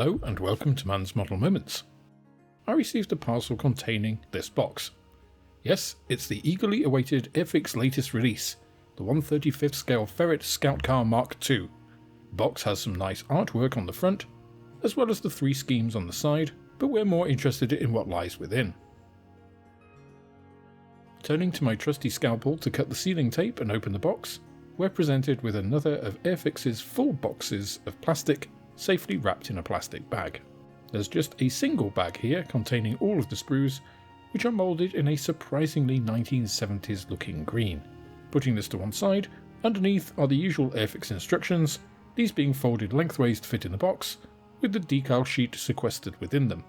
Hello and welcome to Man's Model Moments. I received a parcel containing this box. Yes, it's the eagerly awaited Airfix latest release, the 1/35th scale Ferret Scout Car Mk.2. The box has some nice artwork on the front, as well as the 3 schemes on the side, but we're more interested in what lies within. Turning to my trusty scalpel to cut the sealing tape and open the box, we're presented with another of Airfix's full boxes of plastic, safely wrapped in a plastic bag. There's just a single bag here containing all of the sprues, which are moulded in a surprisingly 1970s looking green. Putting this to one side, underneath are the usual Airfix instructions, these being folded lengthways to fit in the box, with the decal sheet sequestered within them.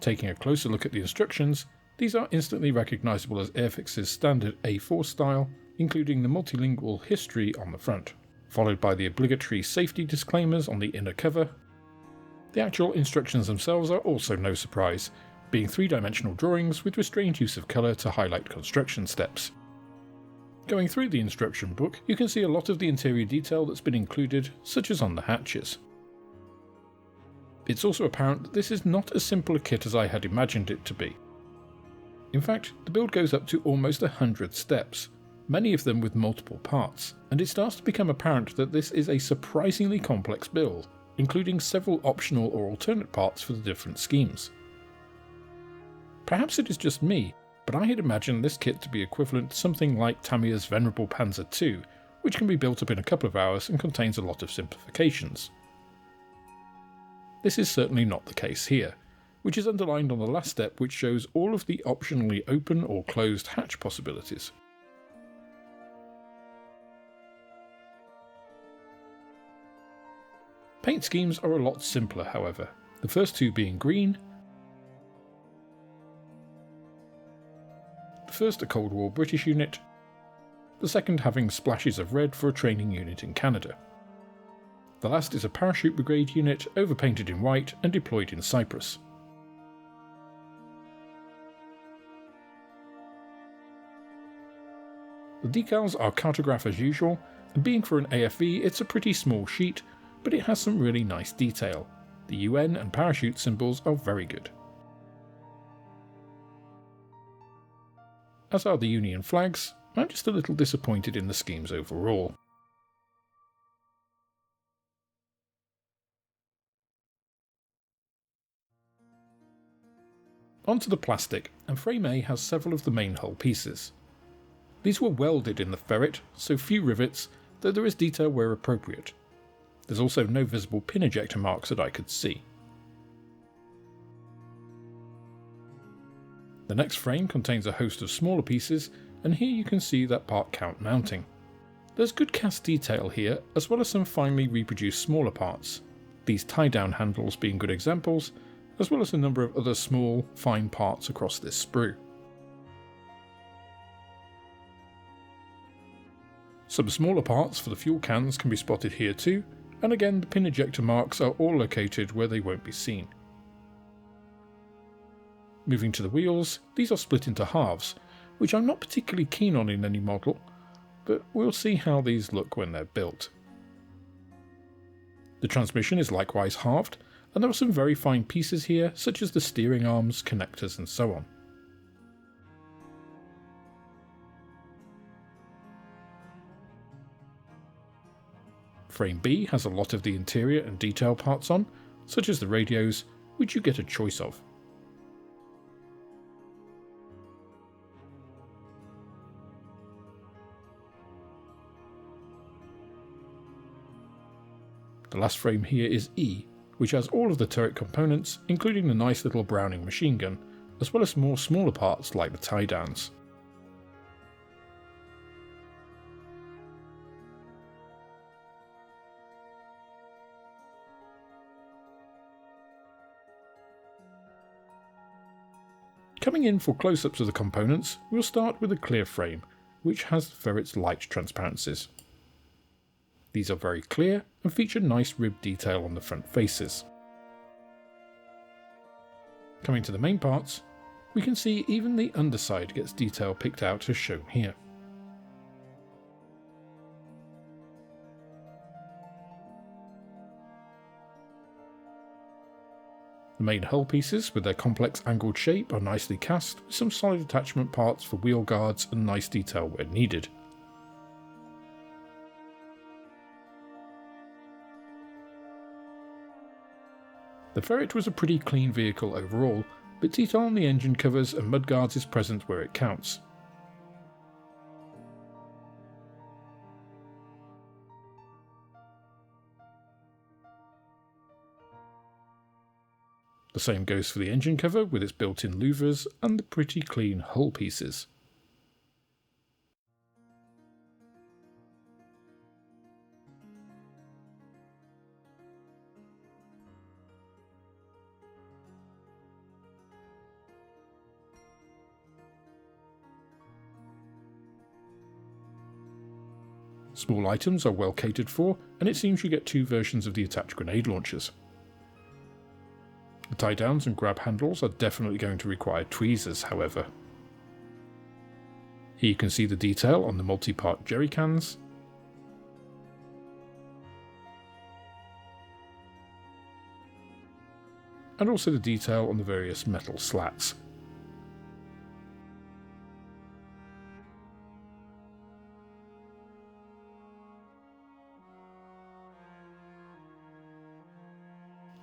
Taking a closer look at the instructions, these are instantly recognisable as Airfix's standard A4 style, including the multilingual history on the front, followed by the obligatory safety disclaimers on the inner cover. The actual instructions themselves are also no surprise, being 3-dimensional drawings with restrained use of colour to highlight construction steps. Going through the instruction book, you can see a lot of the interior detail that's been included, such as on the hatches. It's also apparent that this is not as simple a kit as I had imagined it to be. In fact, the build goes up to almost 100 steps, many of them with multiple parts, and it starts to become apparent that this is a surprisingly complex build, including several optional or alternate parts for the different schemes. Perhaps it is just me, but I had imagined this kit to be equivalent to something like Tamiya's venerable Panzer II, which can be built up in a couple of hours and contains a lot of simplifications. This is certainly not the case here, which is underlined on the last step, which shows all of the optionally open or closed hatch possibilities. Paint schemes are a lot simpler, however, the first 2 being green, the first a Cold War British unit, the second having splashes of red for a training unit in Canada. The last is a parachute brigade unit overpainted in white and deployed in Cyprus. The decals are cartograph as usual, and being for an AFV it's a pretty small sheet, but it has some really nice detail. The UN and parachute symbols are very good. As are the Union flags, I'm just a little disappointed in the schemes overall. Onto the plastic, and Frame A has several of the main hull pieces. These were welded in the Ferret, so few rivets, though there is detail where appropriate. There's also no visible pin ejector marks that I could see. The next frame contains a host of smaller pieces, and here you can see that part count mounting. There's good cast detail here, as well as some finely reproduced smaller parts, these tie-down handles being good examples, as well as a number of other small, fine parts across this sprue. Some smaller parts for the fuel cans can be spotted here too, and again the pin ejector marks are all located where they won't be seen. Moving to the wheels, these are split into halves, which I'm not particularly keen on in any model, but we'll see how these look when they're built. The transmission is likewise halved, and there are some very fine pieces here, such as the steering arms, connectors and so on. Frame B has a lot of the interior and detail parts on, such as the radios, which you get a choice of. The last frame here is E, which has all of the turret components, including the nice little Browning machine gun, as well as more smaller parts like the tie-downs. Coming in for close-ups of the components, we'll start with a clear frame, which has Ferret's light transparencies. These are very clear and feature nice rib detail on the front faces. Coming to the main parts, we can see even the underside gets detail picked out as shown here. The main hull pieces, with their complex angled shape, are nicely cast, with some solid attachment parts for wheel guards and nice detail where needed. The Ferret was a pretty clean vehicle overall, but detail on the engine covers and mudguards is present where it counts. The same goes for the engine cover with its built-in louvers and the pretty clean hull pieces. Small items are well catered for, and it seems you get two versions of the attached grenade launchers. The tie downs and grab handles are definitely going to require tweezers, however. Here you can see the detail on the multi-part jerry cans, and also the detail on the various metal slats.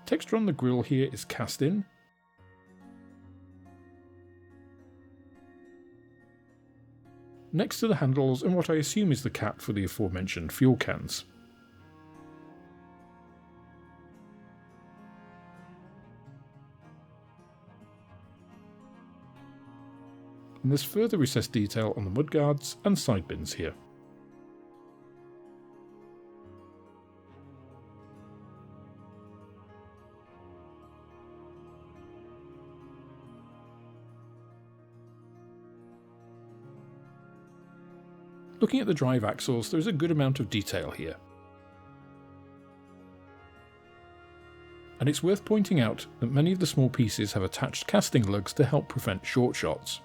Texture on the grille here is cast in, next to the handles and what I assume is the cap for the aforementioned fuel cans. And there's further recessed detail on the mudguards and side bins here. Looking at the drive axles, there is a good amount of detail here. And it's worth pointing out that many of the small pieces have attached casting lugs to help prevent short shots.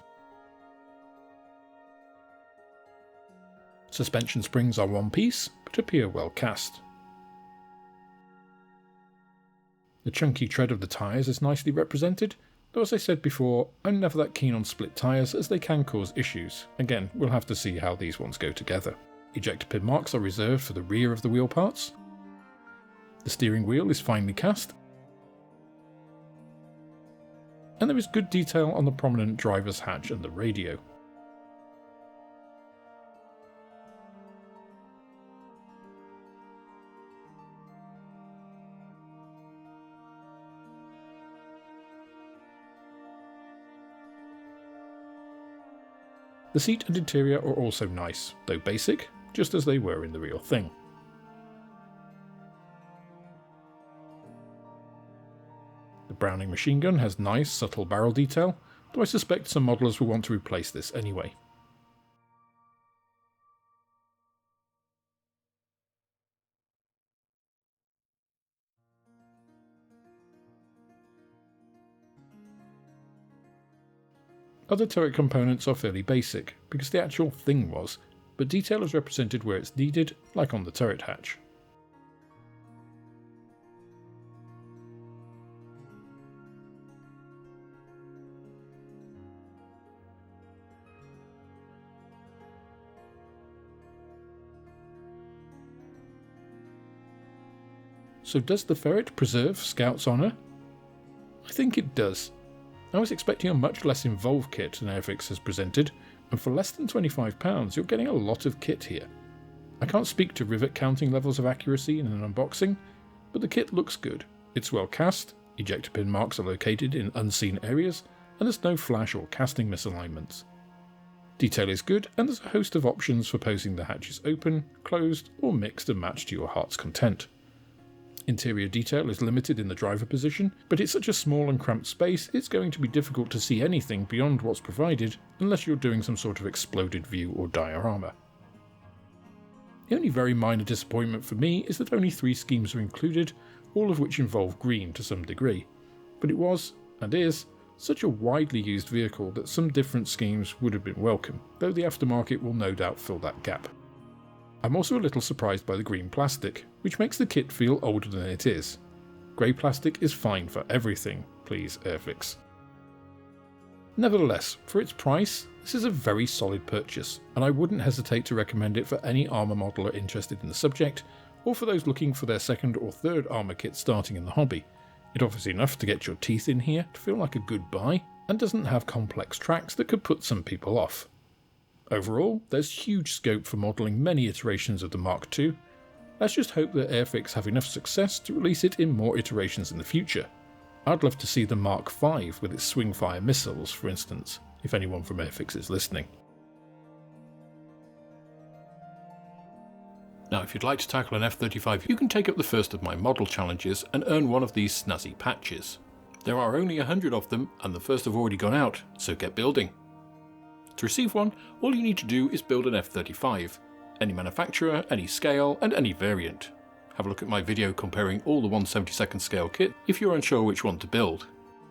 Suspension springs are one piece, but appear well cast. The chunky tread of the tyres is nicely represented, though as I said before, I'm never that keen on split tyres as they can cause issues. Again, we'll have to see how these ones go together. Ejector pin marks are reserved for the rear of the wheel parts. The steering wheel is finely cast, and there is good detail on the prominent driver's hatch and the radio. The seat and interior are also nice, though basic, just as they were in the real thing. The Browning machine gun has nice, subtle barrel detail, though I suspect some modelers will want to replace this anyway. Other turret components are fairly basic, because the actual thing was, but detail is represented where it's needed, like on the turret hatch. So does the Ferret preserve Scout's honour? I think it does. I was expecting a much less involved kit than Airfix has presented, and for less than £25 you're getting a lot of kit here. I can't speak to rivet counting levels of accuracy in an unboxing, but the kit looks good. It's well cast, ejector pin marks are located in unseen areas, and there's no flash or casting misalignments. Detail is good, and there's a host of options for posing the hatches open, closed, or mixed and matched to your heart's content. Interior detail is limited in the driver position, but it's such a small and cramped space it's going to be difficult to see anything beyond what's provided unless you're doing some sort of exploded view or diorama. The only very minor disappointment for me is that only 3 schemes are included, all of which involve green to some degree, but it was, and is, such a widely used vehicle that some different schemes would have been welcome, though the aftermarket will no doubt fill that gap. I'm also a little surprised by the green plastic, which makes the kit feel older than it is. Grey plastic is fine for everything, please Airfix. Nevertheless, for its price, this is a very solid purchase, and I wouldn't hesitate to recommend it for any armour modeler interested in the subject, or for those looking for their second or third armour kit starting in the hobby. It offers enough to get your teeth in here to feel like a good buy, and doesn't have complex tracks that could put some people off. Overall, there's huge scope for modelling many iterations of the Mk.2. Let's just hope that Airfix have enough success to release it in more iterations in the future. I'd love to see the Mark V with its swing-fire missiles, for instance, if anyone from Airfix is listening. Now, if you'd like to tackle an F-35, you can take up the first of my model challenges and earn one of these snazzy patches. There are only 100 of them, and the first have already gone out, so get building. To receive one, all you need to do is build an F-35, any manufacturer, any scale, and any variant. Have a look at my video comparing all the 1/72nd scale kit if you're unsure which one to build.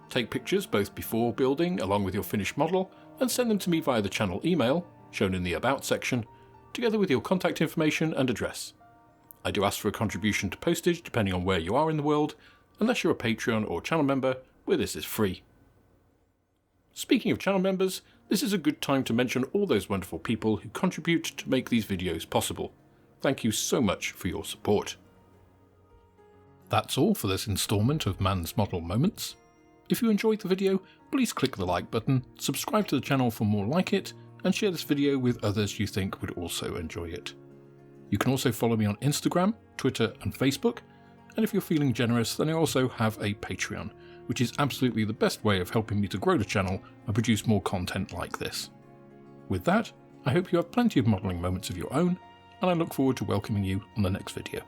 Take pictures both before building along with your finished model and send them to me via the channel email, shown in the About section, together with your contact information and address. I do ask for a contribution to postage depending on where you are in the world, unless you're a Patreon or channel member, where this is free. Speaking of channel members, this is a good time to mention all those wonderful people who contribute to make these videos possible. Thank you so much for your support. That's all for this instalment of Man's Model Moments. If you enjoyed the video, please click the like button, subscribe to the channel for more like it, and share this video with others you think would also enjoy it. You can also follow me on Instagram, Twitter and Facebook, and if you're feeling generous, then I also have a Patreon, which is absolutely the best way of helping me to grow the channel and produce more content like this. With that, I hope you have plenty of modelling moments of your own, and I look forward to welcoming you on the next video.